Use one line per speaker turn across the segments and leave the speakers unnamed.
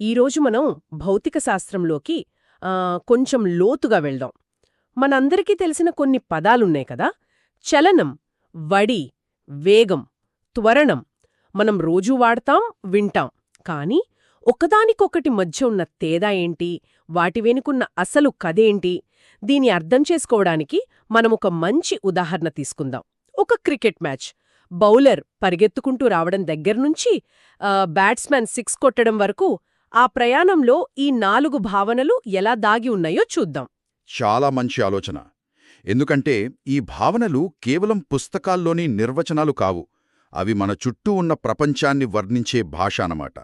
ఈరోజు మనం భౌతిక శాస్త్రంలోకి కొంచెం లోతుగా వెళ్దాం. మనందరికీ తెలిసిన కొన్ని పదాలున్నాయి కదా. చలనం, వడి, వేగం, త్వరణం మనం రోజూ వాడతాం, వింటాం. కానీ ఒకదానికొకటి మధ్య ఉన్న తేడా ఏంటి, వాటి వెనుకున్న అసలు కథేంటి, దీని అర్థం చేసుకోవడానికి మనమొక మంచి ఉదాహరణ తీసుకుందాం. ఒక క్రికెట్ మ్యాచ్. బౌలర్ పరిగెత్తుకుంటూ రావడం దగ్గర్నుంచి బ్యాట్స్మెన్ సిక్స్ కొట్టడం వరకు ఆ ప్రయాణంలో ఈ 4 భావనలు ఎలా దాగి ఉన్నాయో చూద్దాం.
చాలా మంచి ఆలోచన. ఎందుకంటే ఈ భావనలు కేవలం పుస్తకాల్లోని నిర్వచనాలు కావు. అవి మన చుట్టూ ఉన్న ప్రపంచాన్ని వర్ణించే భాష అన్నమాట.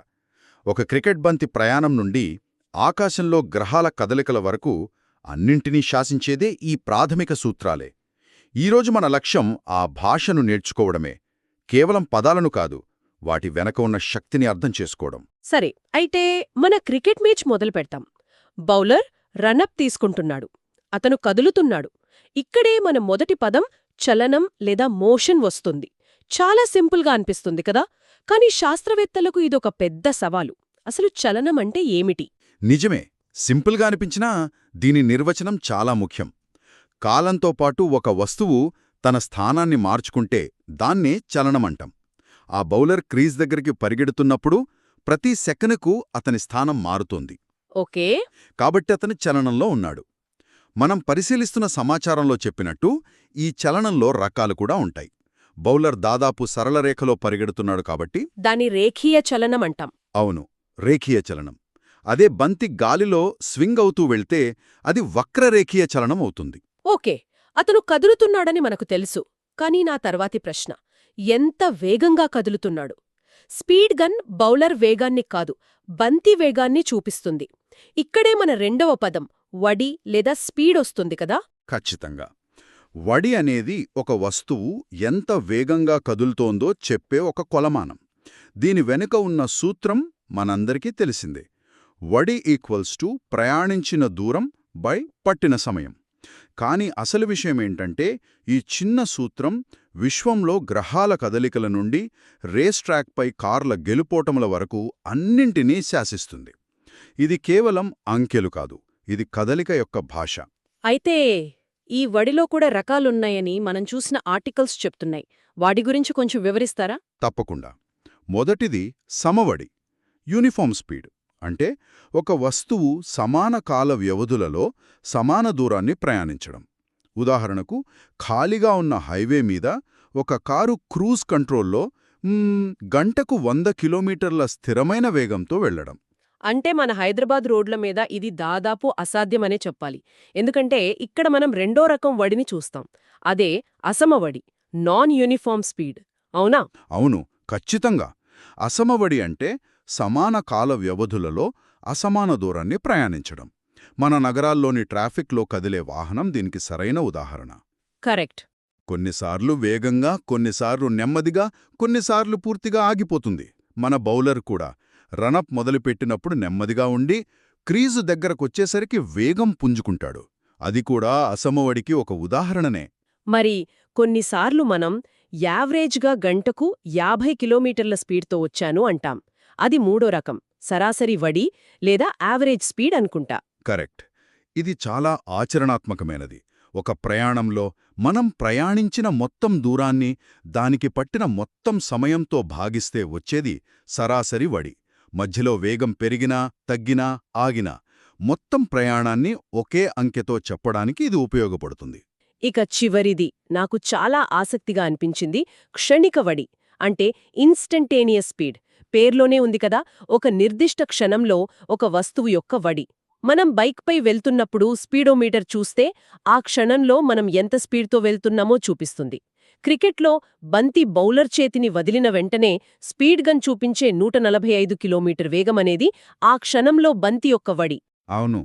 ఒక క్రికెట్ బంతి ప్రయాణం నుండి ఆకాశంలో గ్రహాల కదలికల వరకు అన్నింటినీ శాసించేదే ఈ ప్రాథమిక సూత్రాలే. ఈరోజు మన లక్ష్యం ఆ భాషను నేర్చుకోవడమే. కేవలం పదాలను కాదు, వాటి వెనక ఉన్న శక్తిని అర్థం చేసుకోవడం.
సరే, అయితే మన క్రికెట్ మ్యాచ్ మొదలు పెడతాం. బౌలర్ రనప్ తీసుకుంటున్నాడు. అతను కదులుతున్నాడు. ఇక్కడే మన మొదటి పదం చలనం లేదా మోషన్ వస్తుంది. చాలా సింపుల్గా అనిపిస్తుంది కదా, కానీ శాస్త్రవేత్తలకు ఇదొక పెద్ద సవాలు. అసలు చలనం అంటే ఏమిటి?
నిజమే, సింపుల్గా అనిపించినా దీని నిర్వచనం చాలా ముఖ్యం. కాలంతో పాటు ఒక వస్తువు తన స్థానాన్ని మార్చుకుంటే దాన్నే చలనమంటాం. ఆ బౌలర్ క్రీజ్ దగ్గరికి పరిగెడుతున్నప్పుడు ప్రతి సెకనుకు అతని స్థానం మారుతోంది.
ఓకే.
కాబట్టి అతను చలనంలో ఉన్నాడు. మనం పరిశీలిస్తున్న సమాచారంలో చెప్పినట్టు ఈ చలనంలో రకాలు కూడా ఉంటాయి. బౌలర్ దాదాపు సరళ రేఖలో పరిగెడుతున్నాడు కాబట్టి
దాని రేఖీయ చలనం అంటాం.
అవును, రేఖీయ చలనం. అదే బంతి గాలిలో స్వింగ్ అవుతూ వెళ్తే అది వక్రరేఖీయ చలనం అవుతుంది.
ఓకే, అతను కదులుతున్నాడని మనకు తెలుసు. కానీ నా తర్వాతి ప్రశ్న, ఎంత వేగంగా కదులుతున్నాడు? స్పీడ్ గన్ బౌలర్ వేగాన్ని కాదు, బంతి వేగాన్ని చూపిస్తుంది. ఇక్కడే మన రెండవ పదం వడి లేదా స్పీడ్ వస్తుంది కదా.
ఖచ్చితంగా. వడి అనేది ఒక వస్తువు ఎంత వేగంగా కదులుతోందో చెప్పే ఒక కొలమానం. దీని వెనుక ఉన్న సూత్రం మనందరికీ తెలిసిందే. వడి ఈక్వల్స్ టు ప్రయాణించిన దూరం బై పట్టిన సమయం. కానీ అసలు విషయమేంటంటే ఈ చిన్న సూత్రం విశ్వంలో గ్రహాల కదలికల నుండి రేస్ ట్రాక్పై కార్ల గెలుపోటముల వరకు అన్నింటినీ శాసిస్తుంది. ఇది కేవలం అంకెలు కాదు, ఇది కదలిక యొక్క భాష.
అయితే ఈ వడిలో కూడా రకాలున్నాయని మనం చూసిన ఆర్టికల్స్ చెప్తున్నాయి. వాటి గురించి కొంచెం వివరిస్తారా?
తప్పకుండా. మొదటిది సమవడి, యూనిఫామ్ స్పీడ్. అంటే ఒక వస్తువు సమాన కాల వ్యవధులలో సమాన దూరాన్ని ప్రయాణించడం. ఉదాహరణకు, ఖాళీగా ఉన్న హైవే మీద ఒక కారు క్రూజ్ కంట్రోల్లో గంటకు 100 కిలోమీటర్ల స్థిరమైన వేగంతో వెళ్లడం.
అంటే మన హైదరాబాద్ రోడ్ల మీద ఇది దాదాపు అసాధ్యమనే చెప్పాలి. ఎందుకంటే ఇక్కడ మనం రెండో రకం వడిని చూస్తాం. అదే అసమవడి, నాన్ యూనిఫామ్ స్పీడ్. అవునా?
అవును, ఖచ్చితంగా. అసమవడి అంటే సమాన కాల వ్యవధులలో అసమాన దూరాన్ని ప్రయాణించడం. మన నగరాల్లోని ట్రాఫిక్లో కదిలే వాహనం దీనికి సరైన ఉదాహరణ.
కరెక్ట్.
కొన్నిసార్లు వేగంగా, కొన్నిసార్లు నెమ్మదిగా, కొన్నిసార్లు పూర్తిగా ఆగిపోతుంది. మన బౌలర్ కూడా రనప్ మొదలుపెట్టినప్పుడు నెమ్మదిగా ఉండి క్రీజు దగ్గరకొచ్చేసరికి వేగం పుంజుకుంటాడు. అది కూడా అసమవడికి ఒక ఉదాహరణనే.
మరి కొన్నిసార్లు మనం యావరేజ్గా గంటకు 50 కిలోమీటర్ల స్పీడ్తో వచ్చాను అంటాం. అది మూడో రకం, సరాసరి వడి లేదా యావరేజ్ స్పీడ్ అనుకుంటా.
కరెక్ట్. ఇది చాలా ఆచరణాత్మకమైనది. ఒక ప్రయాణంలో మనం ప్రయాణించిన మొత్తం దూరాన్ని దానికి పట్టిన మొత్తం సమయంతో భాగిస్తే వచ్చేది సరాసరి వడి. మధ్యలో వేగం పెరిగినా, తగ్గినా, ఆగినా మొత్తం ప్రయాణాన్ని ఒకే అంకెతో చెప్పడానికి ఇది ఉపయోగపడుతుంది.
ఇక చివరిది నాకు చాలా ఆసక్తిగా అనిపించింది, క్షణిక వడి. అంటే ఇన్స్టంటేనియస్ స్పీడ్. పేర్లోనే ఉంది కదా, ఒక నిర్దిష్ట క్షణంలో ఒక వస్తువు యొక్క వడి. మనం బైక్పై వెళ్తున్నప్పుడు స్పీడోమీటర్ చూస్తే ఆ క్షణంలో మనం ఎంత స్పీడ్తో వెళ్తున్నామో చూపిస్తుంది. క్రికెట్లో బంతి బౌలర్ చేతిని వదిలిన వెంటనే స్పీడ్ గన్ చూపించే 145 కిలోమీటర్ వేగమనేది ఆ క్షణంలో బంతి యొక్క వడి.
అవును,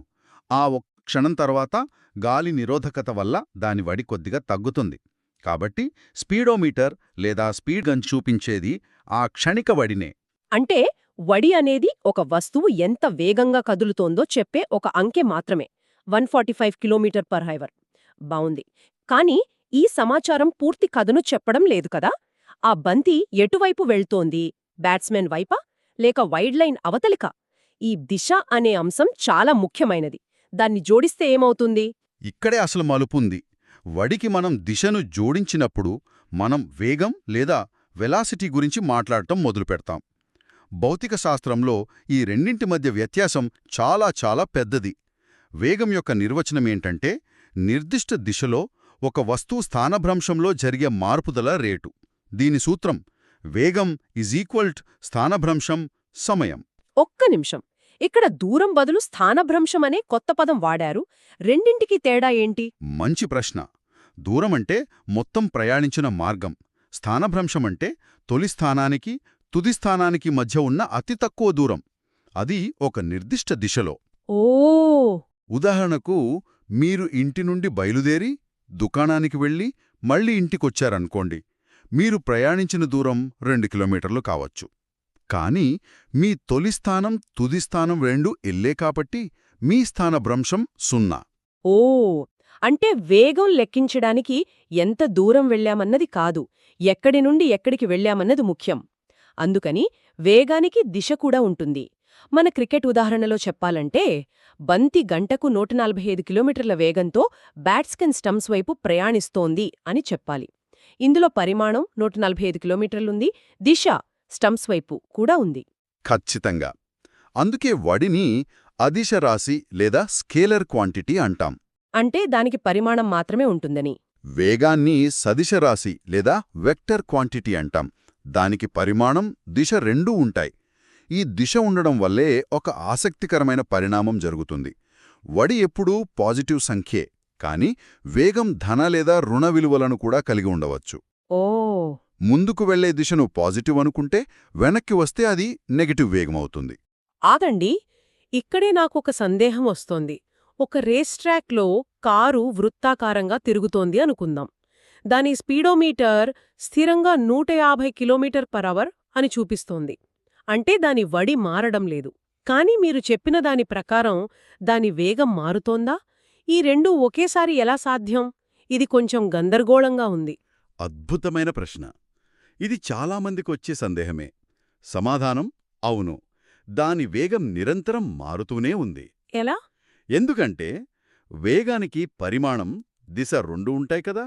ఆ ఒక్క క్షణం తర్వాత గాలి నిరోధకత వల్ల దాని వడి కొద్దిగా తగ్గుతుంది. కాబట్టి స్పీడోమీటర్ లేదా స్పీడ్ గన్ చూపించేది ఆ క్షణిక వడినే.
అంటే వడి అనేది ఒక వస్తువు ఎంత వేగంగా కదులుతోందో చెప్పే ఒక అంకె మాత్రమే. 145 కిలోమీటర్ పర్ హైవర్. బావుంది. కానీ ఈ సమాచారం పూర్తి కథను చెప్పడం లేదు కదా. ఆ బంతి ఎటువైపు వెళ్తోంది? బ్యాట్స్మెన్ వైపా లేక వైడ్ లైన్ అవతలికా? ఈ దిశ అనే అంశం చాలా ముఖ్యమైనది. దాన్ని జోడిస్తే ఏమవుతుంది?
ఇక్కడే అసలు మలుపుంది. వడికి మనం దిశను జోడించినప్పుడు మనం వేగం లేదా వెలాసిటీ గురించి మాట్లాడటం మొదలుపెడతాం. భౌతిక శాస్త్రంలో ఈ రెండింటి మధ్య వ్యత్యాసం చాలా చాలా పెద్దది. వేగం యొక్క నిర్వచనమేంటంటే నిర్దిష్ట దిశలో ఒక వస్తువు స్థానభ్రంశంలో జరిగే మార్పుదల రేటు. దీని సూత్రం వేగం = స్థానభ్రంశం సమయం.
ఒక్క నిమిషం. ఇక్కడ దూరం బదులు స్థానభ్రంశం అనే కొత్త పదం వాడారు. రెండింటికి తేడా ఏంటి?
మంచి ప్రశ్న. దూరమంటే మొత్తం ప్రయాణించిన మార్గం. స్థానభ్రంశమంటే తొలి స్థానానికి తుది స్థానానికి మధ్య ఉన్న అతి తక్కువ దూరం. అది ఒక నిర్దిష్ట దిశలో.
ఓ
ఉదాహరణకు మీరు ఇంటి నుండి బయలుదేరి దుకాణానికి వెళ్ళి మళ్ళీ ఇంటికొచ్చారనుకోండి. మీరు ప్రయాణించిన దూరం 2 కిలోమీటర్లు కావచ్చు. కానీ మీ తొలి స్థానం తుది స్థానం రెండూ ఎల్లే కాబట్టి మీ స్థానభ్రంశం 0.
ఓ అంటే వేగం లెక్కించడానికి ఎంత దూరం వెళ్ళామన్నది కాదు, ఎక్కడి నుండి ఎక్కడికి వెళ్ళామన్నది ముఖ్యం. అందుకని వేగానికి దిశ కూడా ఉంటుంది. మన క్రికెట్ ఉదాహరణలో చెప్పాలంటే బంతి గంటకు 145 కిలోమీటర్ల వేగంతో బ్యాట్స్మెన్ స్టంప్స్ వైపు ప్రయాణిస్తోంది అని చెప్పాలి. ఇందులో పరిమాణం 145 కిలోమీటర్లుంది, దిశ స్టంప్స్ వైపు కూడా ఉంది.
ఖచ్చితంగా. అందుకే వడిని అదిశ రాశి లేదా స్కేలర్ క్వాంటిటీ అంటాం.
అంటే దానికి పరిమాణం మాత్రమే ఉంటుందని.
వేగాన్ని సదిశ రాశి లేదా వెక్టర్ క్వాంటిటీ అంటాం. దానికి పరిమాణం దిశ రెండూ ఉంటాయి. ఈ దిశ ఉండడం వల్లే ఒక ఆసక్తికరమైన పరిణామం జరుగుతుంది. వడి ఎప్పుడూ పాజిటివ్ సంఖ్యే, కానీ వేగం ధన లేదా రుణ విలువలను కూడా కలిగి ఉండవచ్చు.
ఓ
ముందుకు వెళ్లే దిశను పాజిటివ్ అనుకుంటే వెనక్కి వస్తే అది నెగటివ్ వేగమవుతుంది.
ఆగండి, ఇక్కడే నాకొక సందేహం వస్తోంది. ఒక రేస్ ట్రాక్లో కారు వృత్తాకారంగా తిరుగుతోంది అనుకుందాం. దాని స్పీడోమీటర్ స్థిరంగా 150 కిలోమీటర్/అవర్ అని చూపిస్తోంది. అంటే దాని వడి మారడం లేదు. కానీ మీరు చెప్పిన దాని ప్రకారం దాని వేగం మారుతోందా? ఈ రెండూ ఒకేసారి ఎలా సాధ్యం? ఇది కొంచెం గందరగోళంగా ఉంది.
అద్భుతమైన ప్రశ్న. ఇది చాలామందికొచ్చే సందేహమే. సమాధానం అవును. దాని వేగం నిరంతరం మారుతూనే ఉంది.
ఎలా?
ఎందుకంటే వేగానికి పరిమాణం, దిశ రెండూ ఉంటాయి కదా.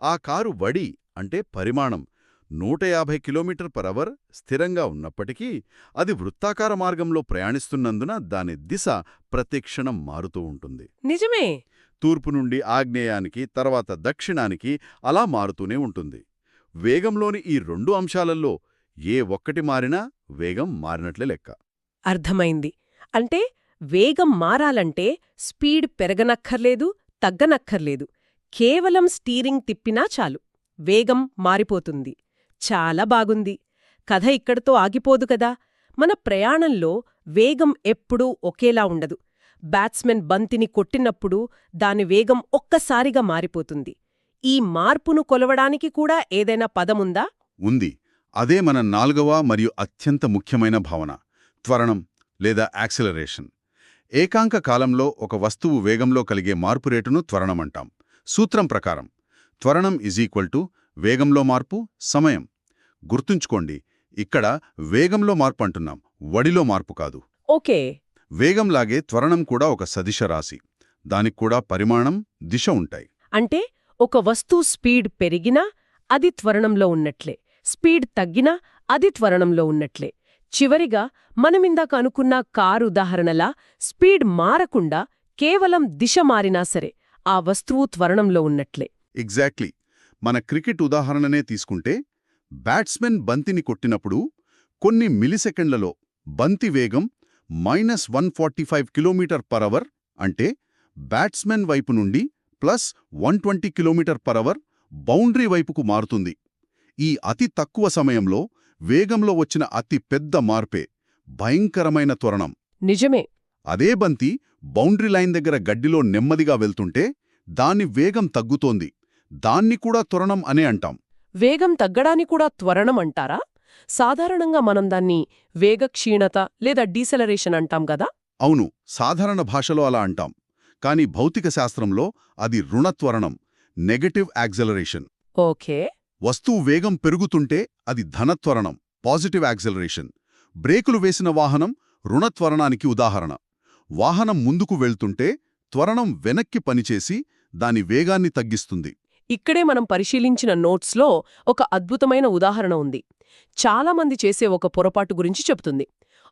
ఆ కారు వడి అంటే పరిమాణం 150 కిలోమీటర్/అవర్ స్థిరంగా ఉన్నప్పటికీ అది వృత్తాకార మార్గంలో ప్రయాణిస్తున్నందున దాని దిశ ప్రతిక్షణం మారుతూ ఉంటుంది.
నిజమే.
తూర్పు నుండి ఆగ్నేయానికి, తర్వాత దక్షిణానికి అలా మారుతూనే ఉంటుంది. వేగంలోని ఈ రెండు అంశాలలో ఏ ఒక్కటి మారినా వేగం మారినట్లే లెక్క.
అర్థమైంది. అంటే వేగం మారాలంటే స్పీడ్ పెరగనక్కర్లేదు, తగ్గనక్కర్లేదు. కేవలం స్టీరింగ్ తిప్పినా చాలు, వేగం మారిపోతుంది. చాలా బాగుంది. కథ ఇక్కడితో ఆగిపోదు కదా. మన ప్రయాణంలో వేగం ఎప్పుడూ ఒకేలా ఉండదు. బ్యాట్స్మెన్ బంతిని కొట్టినప్పుడు దాని వేగం ఒక్కసారిగా మారిపోతుంది. ఈ మార్పును కొలవడానికి కూడా ఏదైనా పదముందా?
ఉంది. అదే మన 4వ మరియు అత్యంత ముఖ్యమైన భావన, త్వరణం లేదా యాక్సిలరేషన్. ఏకాంక కాలంలో ఒక వస్తువు వేగంలో కలిగే మార్పు రేటును త్వరణమంటాం. సూత్రం ప్రకారం త్వరణం = వేగంలో మార్పు సమయం. గుర్తుంచుకోండి, ఇక్కడ వేగంలో మార్పు అంటున్నాం, వడిలో మార్పు కాదు.
ఓకే.
వేగంలాగే త్వరణం కూడా ఒక సదిశ రాశి. దానికి కూడా పరిమాణం, దిశ ఉంటాయి.
అంటే ఒక వస్తువు స్పీడ్ పెరిగినా అది త్వరణంలో ఉన్నట్లే, స్పీడ్ తగ్గినా అది త్వరణంలో ఉన్నట్లే. చివరిగా మనమిందాక అనుకున్న కారు ఉదాహరణలా స్పీడ్ మారకుండా కేవలం దిశ మారినా సరే ఆ వస్తువు త్వరణంలో ఉన్నట్లే.
ఎగ్జాక్ట్లీ. మన క్రికెట్ ఉదాహరణనే తీసుకుంటే బ్యాట్స్మెన్ బంతిని కొట్టినప్పుడు కొన్ని మిలిసెకండ్లలో బంతి వేగం -145 కిలోమీటర్/అవర్ అంటే బ్యాట్స్మెన్ వైపు నుండి +120 కిలోమీటర్/అవర్ బౌండరీ వైపుకు మారుతుంది. ఈ అతి తక్కువ సమయంలో వేగంలో వచ్చిన అతి పెద్ద మార్పే భయంకరమైన త్వరణం.
నిజమే.
అదే బంతి బౌండరీ లైన్ దగ్గర గడ్డిలో నెమ్మదిగా వెళ్తుంటే దాని వేగం తగ్గుతోంది. దాన్ని కూడా త్వరణం అనే అంటాం.
వేగం తగ్గడాన్ని కూడా త్వరణం అంటారా? సాధారణంగా మనం దాన్ని వేగక్షీణత లేదా డీసెలరేషన్ అంటాం గదా.
అవును, సాధారణ భాషలో అలా అంటాం. కానీ భౌతిక శాస్త్రంలో అది రుణత్వరణం, నెగటివ్ యాక్సెలరేషన్.
ఓకే.
వస్తువు వేగం పెరుగుతుంటే అది ధనత్వరణం, పాజిటివ్ యాక్సెలరేషన్. బ్రేకులు వేసిన వాహనం రుణత్వరణానికి ఉదాహరణ. వాహనం ముందుకు వెళ్తుంటే త్వరణం వెనక్కి పనిచేసి దాని వేగాన్ని తగ్గిస్తుంది.
ఇక్కడే మనం పరిశీలించిన నోట్స్లో ఒక అద్భుతమైన ఉదాహరణ ఉంది. చాలామంది చేసే ఒక పొరపాటు గురించి చెప్తుంది.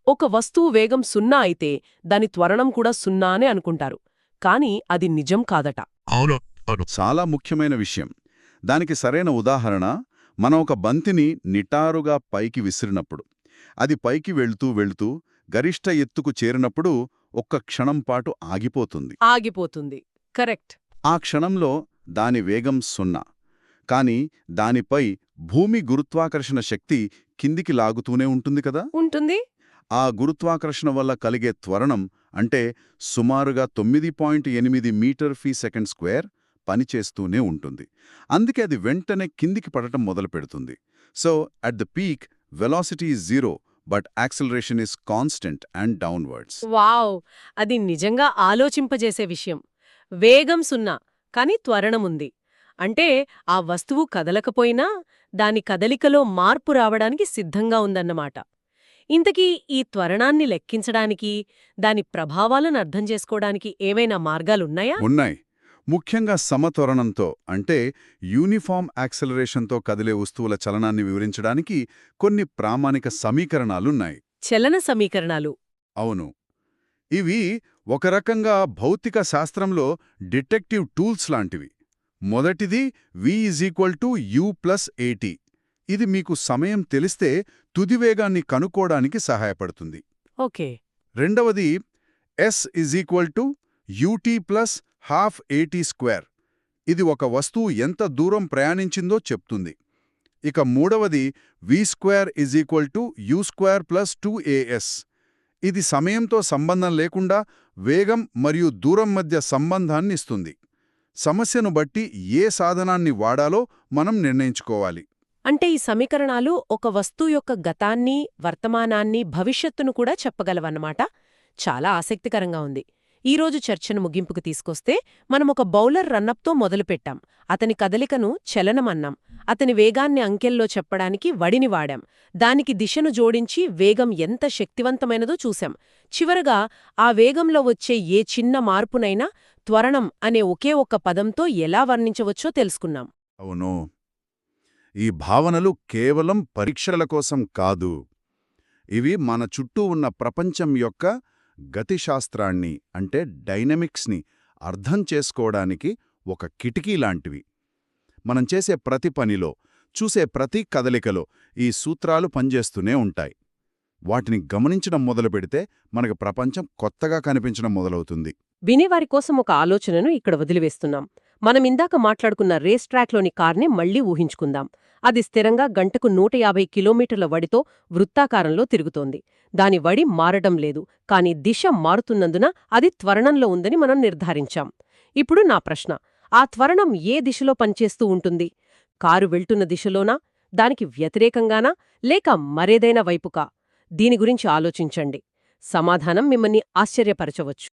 ఒక వస్తువు వేగం 0 అయితే దాని త్వరణం కూడా 0 అనే అనుకుంటారు. కానీ అది నిజం కాదట.
చాలా ముఖ్యమైన విషయం. దానికి సరైన ఉదాహరణ, మనం ఒక బంతిని నిటారుగా పైకి విసిరినప్పుడు అది పైకి వెళ్తూ గరిష్ట ఎత్తుకు చేరినప్పుడు ఒక్క క్షణం పాటు
ఆగిపోతుంది. కరెక్ట్.
ఆ క్షణంలో దాని వేగం 0. కాని దానిపై భూమి గురుత్వాకర్షణ శక్తి కిందికి లాగుతూనే ఉంటుంది కదా.
ఉంటుంది.
ఆ గురుత్వాకర్షణ వల్ల కలిగే త్వరణం అంటే సుమారుగా 9.8 మీటర్ ఫీ సెకండ్ స్క్వేర్ పనిచేస్తూనే ఉంటుంది. అందుకే అది వెంటనే కిందికి పడటం మొదలుపెడుతుంది. So at the peak velocity is 0, but acceleration is constant and downwards.
Wow! అది నిజంగా ఆలోచింపజేసే విషయం. వేగం 0, కానీ త్వరణముంది. అంటే ఆ వస్తువు కదలకపోయినా దాని కదలికలో మార్పు రావడానికి సిద్ధంగా ఉందన్నమాట. ఇంతకీ ఈ త్వరణాన్ని లెక్కించడానికి, దాని ప్రభావాలను అర్థం చేసుకోవడానికి ఏమైనా మార్గాలున్నాయా?
ఉన్నాయి. ముఖ్యంగా సమత్వరణంతో అంటే యూనిఫామ్ యాక్సెలరేషన్తో కదిలే వస్తువుల చలనాన్ని వివరించడానికి కొన్ని ప్రామాణిక సమీకరణాలున్నాయి.
చలన సమీకరణాలు.
అవును. ఇవి ఒక రకంగా భౌతిక శాస్త్రంలో డిటెక్టివ్ టూల్స్ లాంటివి. మొదటిది v=u+at. ఇది మీకు సమయం తెలిస్తే తుది వేగాన్ని కనుక్కోడానికి సహాయపడుతుంది.
ఓకే.
రెండవది s=ut+12at². ఇది ఒక వస్తువు ఎంత దూరం ప్రయాణించిందో చెప్తుంది. ఇక మూడవది v²u²+2as. ఇది సమయంతో సంబంధం లేకుండా వేగం మరియు దూరం మధ్య సంబంధాన్ని ఇస్తుంది. సమస్యను బట్టి ఏ సాధనాన్ని వాడాలో మనం నిర్ణయించుకోవాలి.
అంటే ఈ సమీకరణాలు ఒక వస్తువు యొక్క గతాన్ని, వర్తమానాన్ని, భవిష్యత్తును కూడా చెప్పగలవన్నమాట. చాలా ఆసక్తికరంగా ఉంది. ఈరోజు చర్చను ముగింపుకు తీసుకొస్తే మనం ఒక బౌలర్ రన్నప్తో మొదలుపెట్టాం. అతని కదలికను చలనమన్నాం. అతని వేగాన్ని అంకెల్లో చెప్పడానికి వడిని వాడాం. దానికి దిశను జోడించి వేగం ఎంత శక్తివంతమైనదో చూశాం. చివరగా ఆ వేగంలో వచ్చే ఏ చిన్న మార్పునైనా త్వరణం అనే ఒకే ఒక్క పదంతో ఎలా వర్ణించవచ్చో తెలుసుకున్నాం.
అవును. ఈ భావనలు కేవలం పరీక్షల కోసం కాదు. ఇవి మన చుట్టూ ఉన్న ప్రపంచం యొక్క గతిశాస్త్రాన్ని అంటే డైనమిక్స్ని అర్థం చేసుకోవడానికి ఒక కిటికీ లాంటివి. మనం చేసే ప్రతి పనిలో, చూసే ప్రతి కదలికలో ఈ సూత్రాలు పనిచేస్తూనే ఉంటాయి. వాటిని గమనించడం మొదలుపెడితే మనకు ప్రపంచం కొత్తగా కనిపించడం మొదలవుతుంది.
వినేవారి కోసం ఒక ఆలోచనను ఇక్కడ వదిలివేస్తున్నాం. మనమిందాక మాట్లాడుకున్న రేస్ ట్రాక్లోని కార్ని మళ్లీ ఊహించుకుందాం. అది స్థిరంగా గంటకు 150 కిలోమీటర్ల వడితో వృత్తాకారంలో తిరుగుతోంది. దాని వడి మారడం లేదు, కానీ దిశ మారుతున్నందున అది త్వరణంలో ఉందని మనం నిర్ధారించాం. ఇప్పుడు నా ప్రశ్న, ఆ త్వరణం ఏ దిశలో పనిచేస్తూ ఉంటుంది? కారు వెళ్తున్న దిశలోనా, దానికి వ్యతిరేకంగానా, లేక మరేదైనా వైపుకా? దీని గురించి ఆలోచించండి. సమాధానం మిమ్మల్ని ఆశ్చర్యపరచవచ్చు.